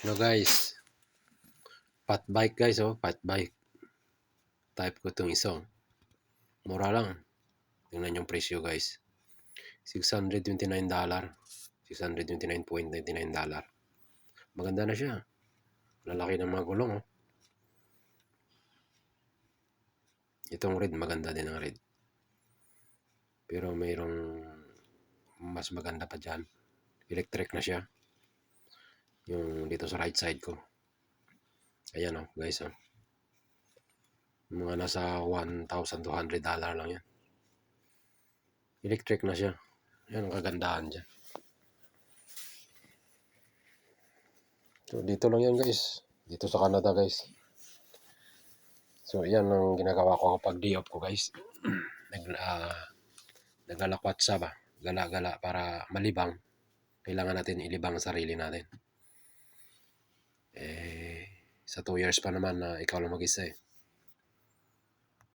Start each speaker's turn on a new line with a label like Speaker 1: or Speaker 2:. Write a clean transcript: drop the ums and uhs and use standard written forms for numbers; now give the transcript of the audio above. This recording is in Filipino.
Speaker 1: No guys, fat bike guys, oh, fat bike. Type ko itong isa. Mura lang. Tingnan yung presyo guys. $629. $629.99. Maganda na siya. Lalaki ng mga gulong, oh. Itong red, maganda din ang red. Pero mayroong mas maganda pa dyan. Electric na siya. Yung dito sa right side ko. Ayan, oh guys, oh. Mga nasa $1,200 lang yan. Electric na siya. Yan ang kagandahan dyan. So dito lang yan guys. Dito sa Canada guys. So yan ang ginagawa ko kapag day off ko guys. Naglalakwatsa ba? Gala-gala para malibang. Kailangan natin ilibang ang sarili natin. Sa 2 years pa naman na ikaw lang mag-isa eh.